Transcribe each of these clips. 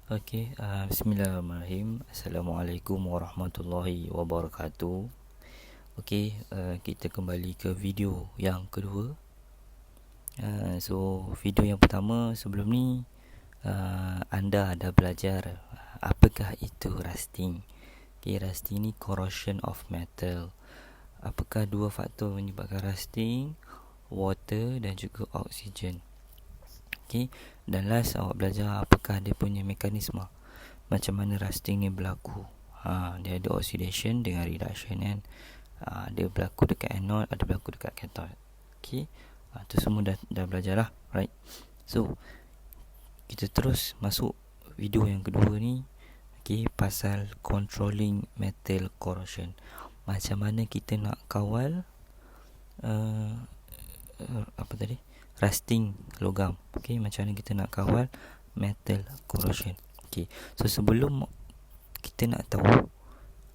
Bismillahirrahmanirrahim. Assalamualaikum warahmatullahi wabarakatuh. Kita kembali ke video yang kedua. Video yang pertama sebelum ni anda dah belajar apakah itu rusting. Rusting ni corrosion of metal. Apakah dua faktor menyebabkan rusting? Water dan juga oksigen. Dan last awak belajar apakah dia punya mekanisme, macam mana rusting ni berlaku. Dia ada oxidation dengan reduction kan. Dia berlaku dekat anode, ada berlaku dekat cathode. Tu semua dah belajar lah, right? So kita terus masuk video yang kedua ni. Pasal controlling metal corrosion. Macam mana kita nak kawal rusting logam. Macam mana kita nak kawal metal corrosion. So sebelum kita nak tahu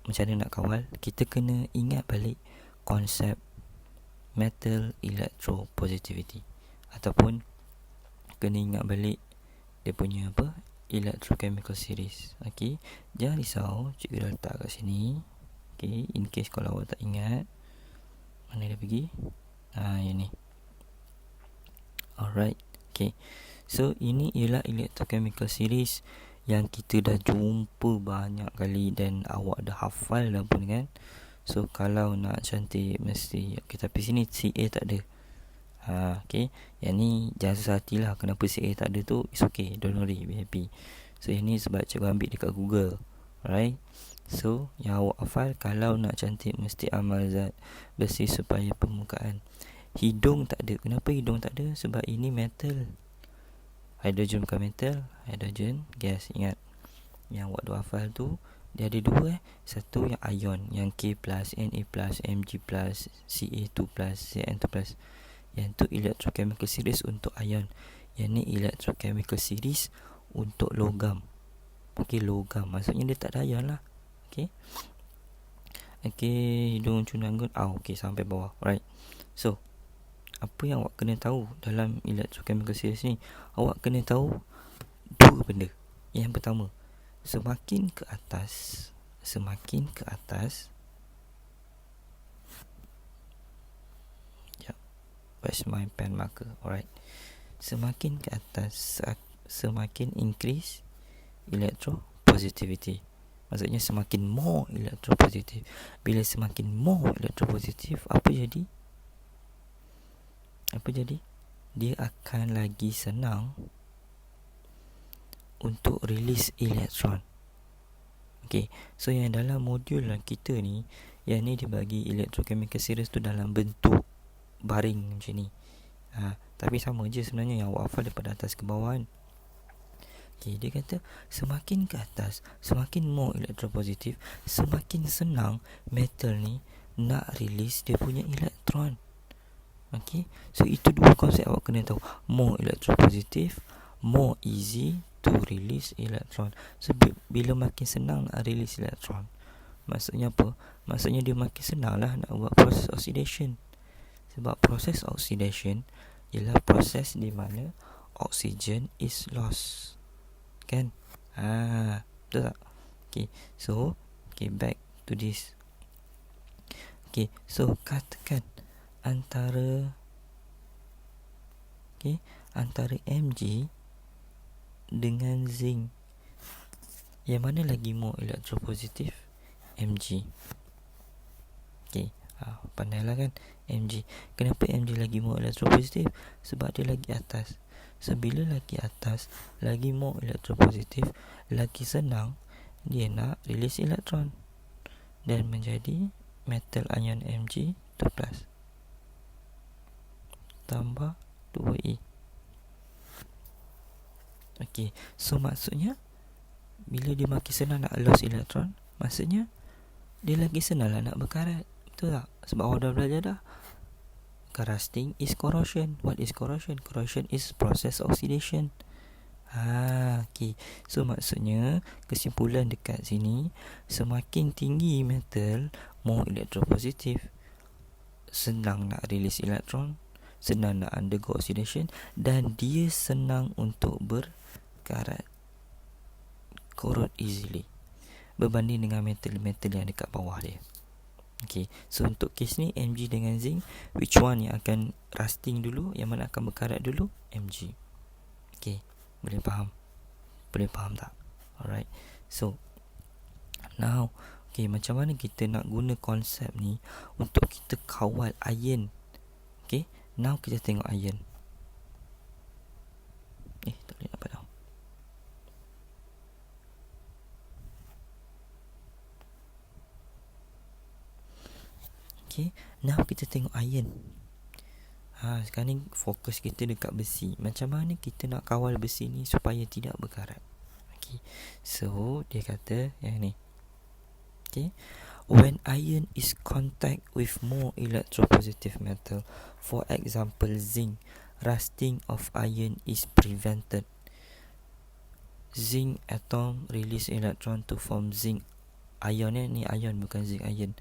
macam mana nak kawal, kita kena ingat balik konsep metal electropositivity, ataupun kena ingat balik dia punya electrochemical series. Jangan risau, cikgu dah letak kat sini. In case kalau awak tak ingat, mana dia pergi? Yang ni. Alright. So ini ialah electrochemical series yang kita dah jumpa banyak kali dan awak dah hafal dah pun kan. So kalau nak cantik mesti tapi sini CA tak ada. Yang ni jangan susah hatilah kenapa CA tak ada tu. It's okay, don't worry, be happy. So yang ni sebab cikgu ambil dekat Google. Alright. So yang awak hafal, kalau nak cantik mesti amal zat, bersih supaya permukaan. Hidung tak ada. Kenapa hidung tak ada? Sebab ini metal. Hidrogen bukan metal, hidrogen gas. Ingat yang awak dah hafal tu, dia ada dua. Satu yang ion, yang K+, Na+, Mg+, Ca2+, Cn2+. Yang tu electrochemical series untuk ion. Yang ni electrochemical series untuk logam. Logam maksudnya dia tak ada ion lah. Hidung cunanggun. Sampai bawah. Right. So apa yang awak kena tahu dalam electrochemical series ni? Awak kena tahu dua benda. Yang pertama, semakin ke atas, where's my pen marker? Alright. Semakin ke atas, semakin increase electropositivity. Maksudnya semakin more electropositive. Bila semakin more electropositive, apa jadi? Dia akan lagi senang untuk release elektron. So yang dalam modul kita ni, yang ni dia bagi electrochemical series tu dalam bentuk baring macam ni. Tapi sama je sebenarnya yang awak hafal daripada atas ke bawah kan. Dia kata semakin ke atas, semakin more electropositive, semakin senang metal ni nak release dia punya elektron. So itu dua konsep awak kena tahu. More electropositive, more easy to release electron. So bila makin senang nak release electron, maksudnya apa? Maksudnya dia makin senang lah nak buat proses oxidation. Sebab proses oxidation ialah proses di mana oxygen is lost. Kan? Betul tak? So back to this. So katakan antara Mg dengan zinc, yang mana lagi more electropositive? Mg. Pandailah kan Mg. Kenapa Mg lagi more electropositive? Sebab dia lagi atas. So bila lagi atas, lagi more electropositive, lagi senang dia nak release elektron dan menjadi metal ion Mg2+ tambah 2E. So maksudnya bila dia makin senang nak lost elektron, maksudnya dia lagi senang lah nak berkarat. Betul tak? Sebab awak dah belajar dah. Rusting is corrosion. What is corrosion? Corrosion is process oxidation. So maksudnya kesimpulan dekat sini, semakin tinggi metal, more electropositive, senang nak release elektron, senang nak undergo oxidation, dan dia senang untuk berkarat. corrode easily berbanding dengan metal-metal yang dekat bawah dia. Okay, so untuk kes ni Mg dengan zinc, which one yang akan rusting dulu, yang mana akan berkarat dulu? Mg. Okay, boleh faham? Boleh faham tak? Alright, so now, okay, macam mana kita nak guna konsep ni untuk kita kawal iron? Okay, now kita tengok iron. Tak boleh dapat tau. Okay, now kita tengok iron. Sekarang ni fokus kita dekat besi. Macam mana kita nak kawal besi ni supaya tidak berkarat? Okay, so dia kata yang ni. Okay, when iron is contact with more electropositive metal, for example zinc, rusting of iron is prevented. Zinc atom release electron to form zinc ion. Ni ion, bukan zinc ion.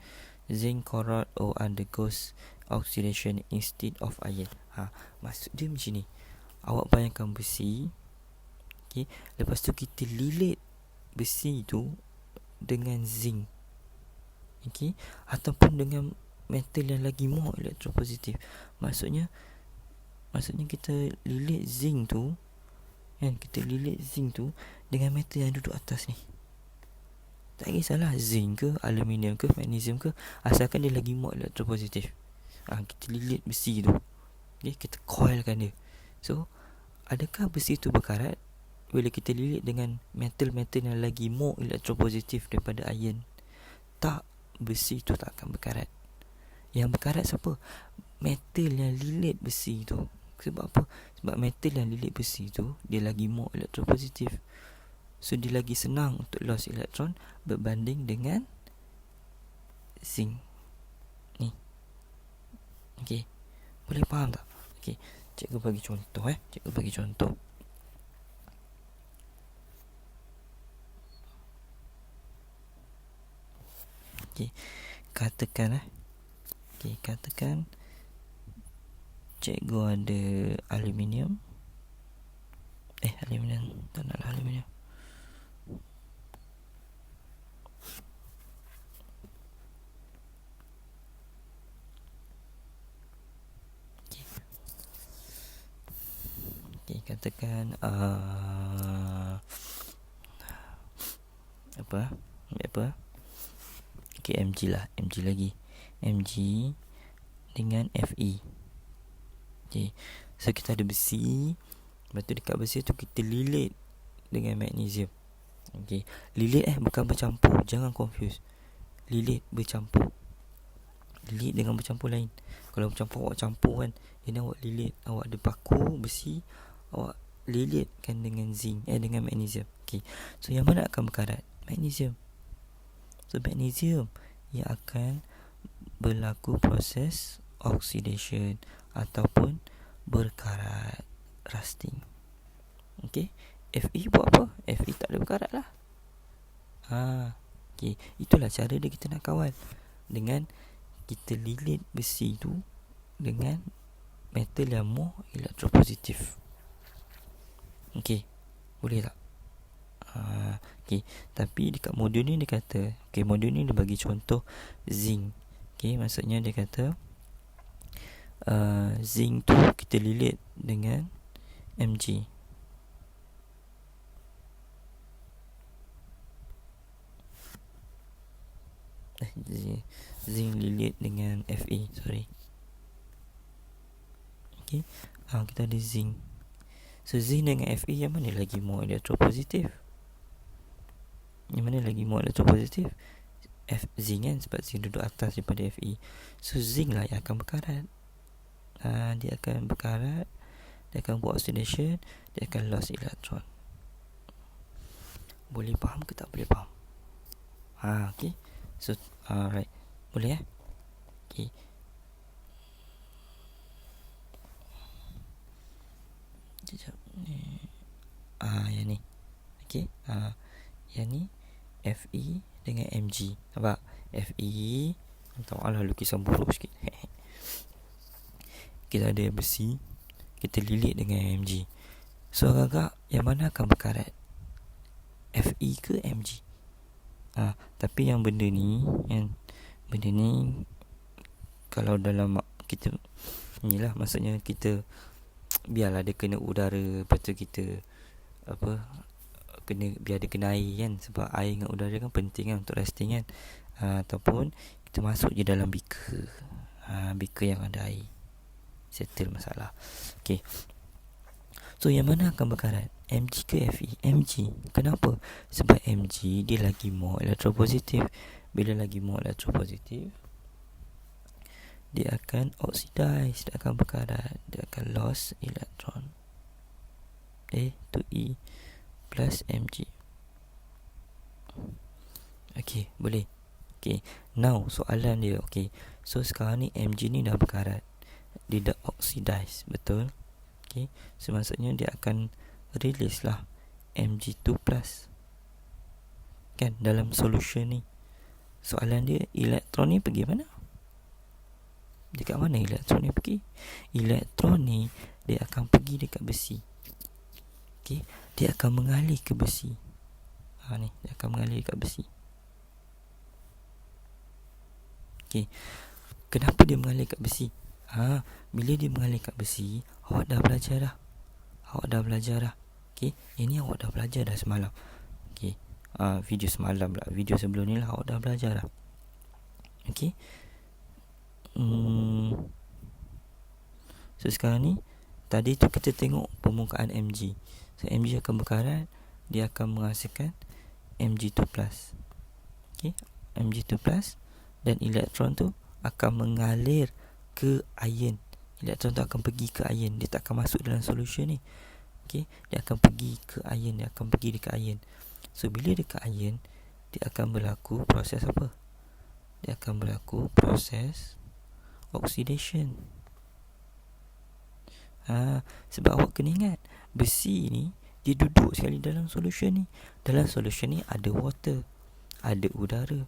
Zinc corrode or undergoes oxidation instead of iron. Maksud dia macam ni. Awak bayangkan besi, okay, lepas tu kita lilit besi tu dengan zinc, okay, ataupun dengan metal yang lagi more electropositive. Maksudnya kita lilit zinc tu, kan, kita lilit zinc tu dengan metal yang duduk atas ni. Tak kisahlah zinc ke, aluminium ke, magnesium ke, asalkan dia lagi more electropositive. Kita lilit besi tu, okay, kita coilkan dia. So, adakah besi tu berkarat bila kita lilit dengan metal-metal yang lagi more electropositive daripada iron? Tak, besi tu tak akan berkarat. Yang berkarat siapa? Metal yang lilit besi tu. Sebab apa? Sebab metal yang lilit besi tu dia lagi more electropositive. So dia lagi senang untuk loss elektron berbanding dengan zinc ni. Okay, boleh faham tak? Okay, cikgu bagi contoh. Cikgu bagi contoh. Okay, katakan katakan cikgu ada aluminium. Aluminium, tak nak aluminium. Okay, katakan apa? Okay, Mg lagi. Mg dengan Fe. Okay, so kita ada besi. Lepas tu dekat besi tu kita lilit dengan magnesium. Okay, lilit bukan bercampur. Jangan confuse. Lilit bercampur. Lilit dengan bercampur lain. Kalau bercampur awak campur kan, ini awak lilit. Awak ada paku besi, awak lilitkan dengan zinc, dengan magnesium. Okay, so yang mana akan berkarat? Magnesium. So magnesium yang akan berlaku proses oxidation ataupun berkarat, rusting. Okay, Fe buat apa? Fe tak ada berkarat lah. Okay, itulah cara dia kita nak kawal. Dengan kita lilit besi tu dengan metal yang more electropositive. Okay, boleh tak? Okay, tapi dekat modul ni dia kata, okay, modul ni dia bagi contoh zinc. Okay, maksudnya dia kata zinc tu kita lilit dengan Mg. Zinc lilit dengan Fe, sorry. Okay, kita ada zinc. So zinc dengan Fe yang mana lagi more electropositive? Yang mana lagi more electropositive? Zinc kan, sebab zinc duduk atas daripada Fe. So zinc lah yang akan berkarat. Dia akan berkarat, dia akan buat oxidation, dia akan loss elektron. Boleh faham ke tak boleh faham? Okay, so alright, boleh okay. Sekejap ni. Yang ni. Okay, yang ni Fe dengan Mg. Nampak? Fe, entah lah lukisan buruk sikit. Kita ada besi, kita lilit dengan Mg. So agak-agak yang mana akan berkarat? Fe ke Mg? Tapi yang benda ni kalau dalam kita inilah, maksudnya kita biarlah dia kena udara, lepas tu kita biar dia kena air kan, sebab air dengan udara kan penting kan untuk resting kan. Ataupun kita masuk je dalam beaker, beaker yang ada air, settle masalah. Okay, so yang mana akan berkarat, Mg ke Fe? Mg. Kenapa? Sebab Mg dia lagi more electropositive. Bila lagi more electropositive, dia akan oxidize, dia akan berkarat, dia akan loss electron. A to E plus Mg. Okay, boleh. Okay, now soalan dia, okay, so sekarang ni Mg ni dah berkarat, dia dah oxidize, betul? Okay, so maksudnya dia akan release lah Mg2 plus kan dalam solution ni. Soalan dia, elektron ni pergi mana? Dekat mana elektron ni pergi? Elektron ni dia akan pergi dekat besi. Okay, dia akan mengalir ke besi. Ni dia akan mengalir dekat besi. Okay, kenapa dia mengalir kat besi? Bila dia mengalir kat besi, awak dah belajar dah. Okay, ini awak dah belajar dah semalam. Okay, video semalam lah, video sebelum ni lah awak dah belajar dah. Okay, so sekarang ni, tadi tu kita tengok permukaan Mg. So Mg akan berkarat, dia akan menghasilkan Mg2 plus. Okay, Mg2 plus, dan elektron tu akan mengalir ke ion. Elektron tu akan pergi ke ion, dia tak akan masuk dalam solution ni. Okay, dia akan pergi ke ion, dia akan pergi dekat ion. So bila dekat ion, dia akan berlaku proses apa? Dia akan berlaku proses oxidation. Sebab awak kena ingat, besi ni dia duduk sekali dalam solution ni. Dalam solution ni ada water, ada udara.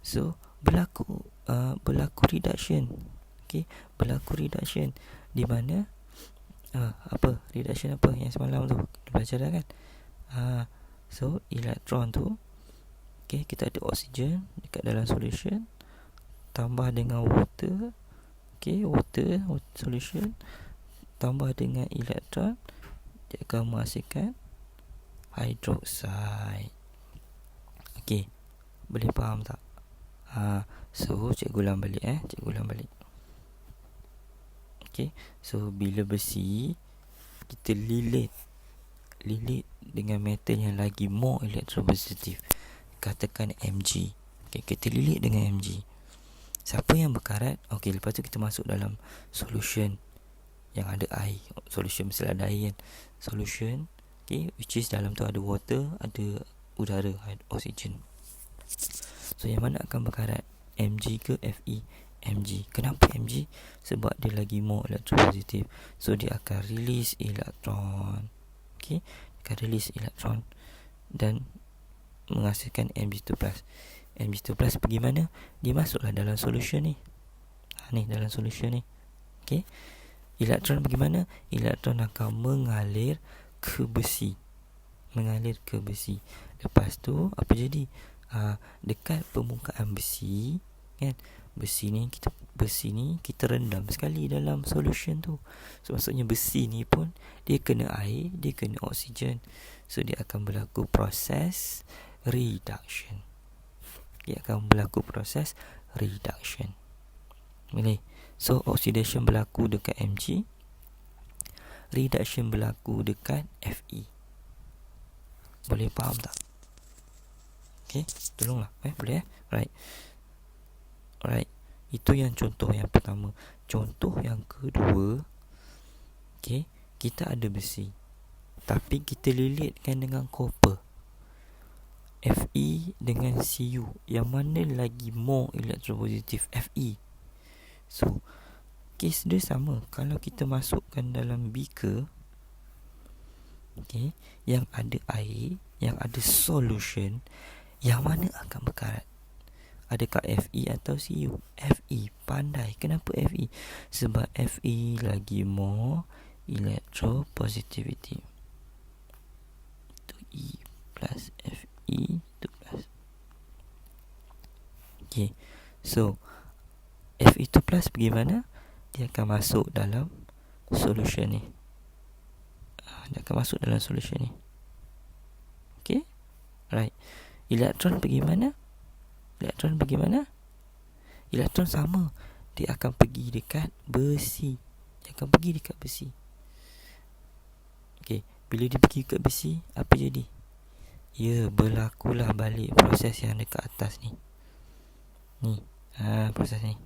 So berlaku reduction. Okay, berlaku reduction di mana reduction apa yang semalam tu kita belajar dah kan. So elektron tu, okay, kita ada oksigen dekat dalam solution tambah dengan water. Okay, water solution tambah dengan elektron, dia akan menghasilkan hydroxide. Okay, boleh faham tak? So cikgu ulang balik. Okay, so bila besi kita lilit dengan metal yang lagi more electropositive, katakan Mg. Okay, kita lilit dengan Mg. Siapa yang berkarat? Okay, lepas tu kita masuk dalam solution yang ada air. Solution mesti ada air kan. Solution, okay, which is dalam tu ada water, ada udara, ada oksigen. So yang mana akan berkarat, Mg ke Fe? Mg. Kenapa Mg? Sebab dia lagi more electropositive. So dia akan release elektron. Okay, akan release elektron dan menghasilkan Mg2 plus. Mg2 plus pergi mana? Dia masuklah dalam solution ni. Ni dalam solution ni. Okay, elektron pergi mana? Elektron akan mengalir ke besi. Lepas tu apa jadi? Dekat permukaan besi kan, besi ni kita rendam sekali dalam solution tu. So maksudnya besi ni pun dia kena air, dia kena oksigen. So dia akan berlaku proses reduction. Boleh. So oxidation berlaku dekat Mg, reduction berlaku dekat Fe. Boleh faham tak? Okay, tolonglah. Boleh Alright. Itu yang contoh yang pertama. Contoh yang kedua, okay, kita ada besi, tapi kita lilitkan dengan copper. Fe dengan Cu, yang mana lagi more electropositive? Fe. So case dia sama. Kalau kita masukkan dalam beaker, okay, yang ada air, yang ada solution, yang mana akan berkarat? Adakah Fe atau Cu? Fe. Pandai. Kenapa Fe? Sebab Fe lagi more electropositivity. Itu E plus Fe2 plus. Okay, so Fe2 plus pergi mana? Dia akan masuk dalam solution ni. Dia akan masuk dalam solution ni. Okay, right. Elektron pergi mana? Elektron pergi mana? Elektron sama, dia akan pergi dekat besi. Dia akan pergi dekat besi. Okay, bila dia pergi dekat besi, apa jadi? Ya, berlakulah balik proses yang dekat atas ni. Ni, proses ni,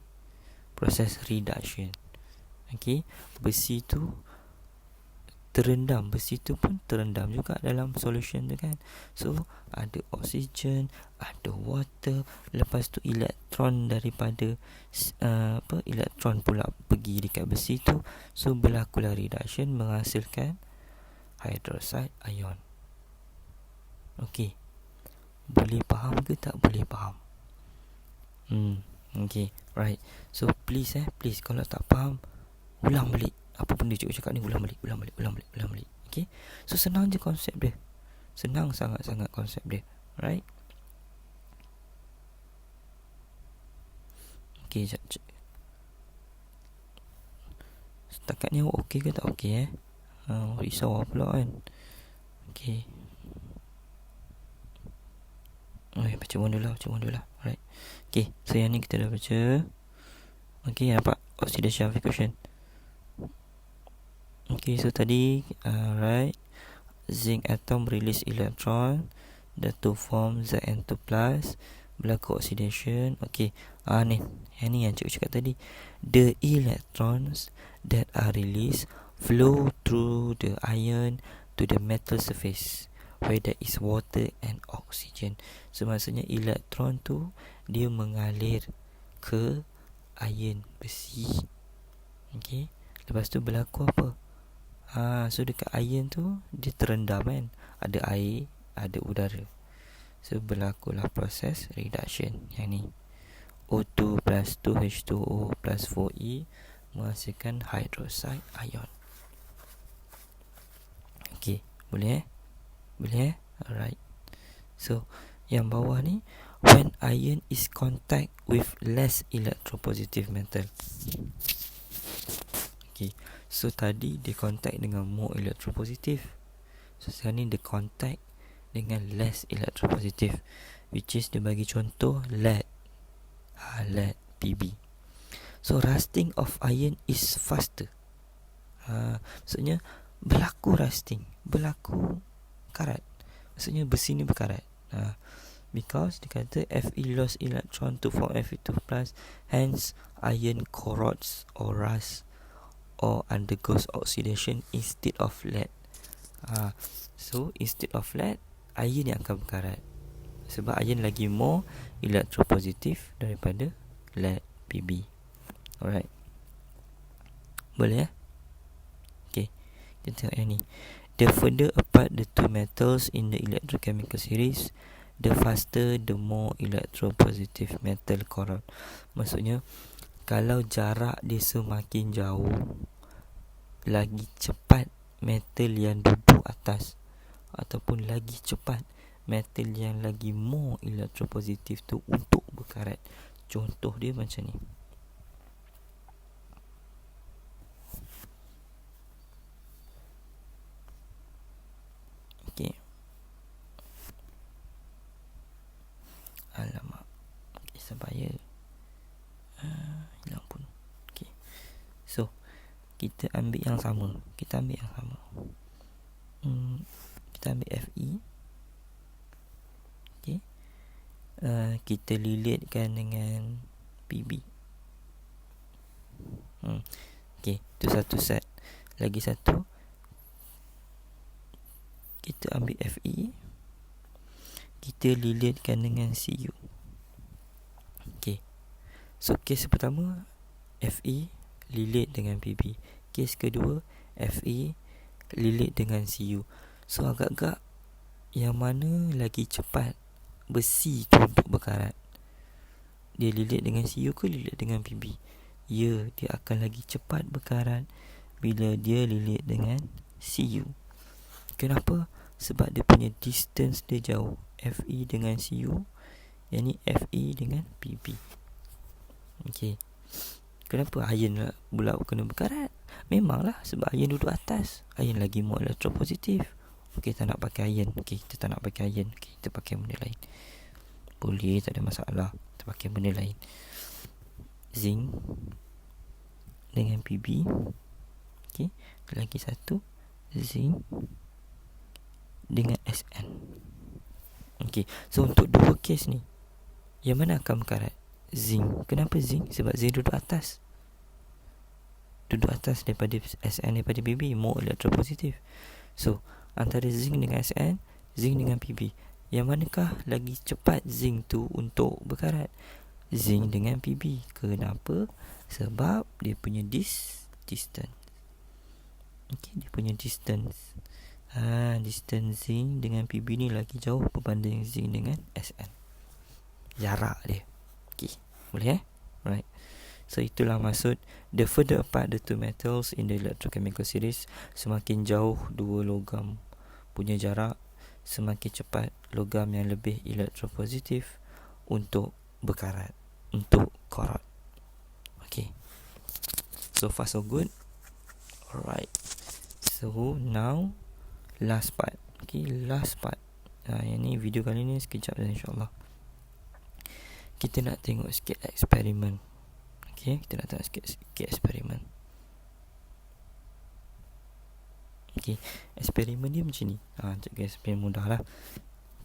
proses reduction. Okay, besi tu terendam, besi tu pun terendam juga dalam solution tu kan. So ada oksigen, ada water, lepas tu elektron daripada elektron pula pergi dekat besi tu. So berlakulah reduction menghasilkan hydroxide ion. Okey, boleh faham ke tak boleh faham? Okay, right. So please kalau tak faham, ulang balik. Apa benda cikgu cakap ni, ulang balik. Okay, so senang je konsep dia. Senang sangat-sangat konsep dia. Right. Okay, setakat ni awak okey ke tak okey risau pula kan. Okay, baca one dulu lah. Right. Okay, so yang ni kita dah baca. Okay, nampak oxidation equation. Okay, so tadi right, zinc atom release electron, the to form Zn2+, berlaku oxidation. Okay, ni yang cikgu cakap tadi. The electrons that are released flow through the iron to the metal surface where there is water and oxygen. So maksudnya elektron tu dia mengalir ke iron besi. Okay, lepas tu berlaku apa? So dekat iron tu dia terendam kan, ada air, ada udara. So berlakulah proses reduction yang ni. O2 plus 2H2O plus 4E menghasilkan hydroxide ion. Okay, boleh Boleh Alright. So yang bawah ni, when iron is contact with less electropositive metal. Okay, so tadi dia contact dengan more electropositive. So sekarang ni dia contact dengan less electropositive, which is dia bagi contoh lead. Lead Pb. So rusting of iron is faster. Maksudnya berlaku rusting, berlaku karat. Maksudnya besi ni berkarat. Because dia kata Fe lost electron to form Fe2+, hence iron corrodes or rust or undergoes oxidation instead of lead. So instead of lead, iron yang akan berkarat. Sebab iron lagi more electropositive daripada lead Pb. Alright. Boleh Okay, kita tengok yang ni. The further apart the two metals in the electrochemical series, the faster the more electropositive metal corrode. Maksudnya kalau jarak dia semakin jauh, lagi cepat metal yang duduk atas, ataupun lagi cepat metal yang lagi more electropositive tu untuk berkarat. Contoh dia macam ni. Okay. Alamak, kisah bahaya. Hilang pun. Okay, so kita ambil yang sama. Kita ambil Fe. Okay, kita lilitkan dengan Pb. Okay, itu satu set. Lagi satu, kita ambil Fe, kita lilitkan dengan Cu. Okay, so kes pertama Fe lilit dengan Pb. Kes kedua Fe lilit dengan Cu. So agak-agak yang mana lagi cepat besi tu untuk berkarat? Dia lilit dengan Cu ke lilit dengan Pb? Ya, dia akan lagi cepat berkarat bila dia lilit dengan Cu. Kenapa? Sebab dia punya distance dia jauh. Fe dengan Cu, yang ni Fe dengan Pb. Okay, kenapa iron lah pula kena berkarat? Memanglah sebab iron duduk atas. Iron lagi more elektropositif. Okay, tak nak pakai iron. Okay, kita tak nak pakai iron. Okay, kita pakai benda lain. Boleh, tak ada masalah. Kita pakai benda lain. Zinc dengan Pb. Okay, lagi satu zinc dengan Sn. Okay, so untuk dua kes ni, yang mana akan berkarat? Zinc. Kenapa zinc? Sebab zinc duduk atas. Duduk atas daripada Sn daripada Pb, more elektropositif. So antara zinc dengan Sn, zinc dengan Pb, yang manakah lagi cepat zinc tu untuk berkarat? Zinc dengan Pb. Kenapa? Sebab dia punya distance. Okay, dia punya distance. Distance zinc dengan Pb ni lagi jauh berbanding zinc dengan Sn. Jarak dia. Okay, boleh Right. So itulah maksud, the further apart the two metals in the electrochemical series, semakin jauh dua logam punya jarak, semakin cepat logam yang lebih elektropositif untuk berkarat, untuk korot. Okay, so far so good. Alright, so now last part. Okay, last part. Yang ni video kali ni sekejap dah, insyaAllah. Kita nak tengok sikit eksperimen. Okay, kita nak tengok sikit eksperimen. Okay, eksperimen dia macam ni. Eksperimen mudah lah.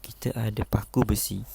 Kita ada paku besi.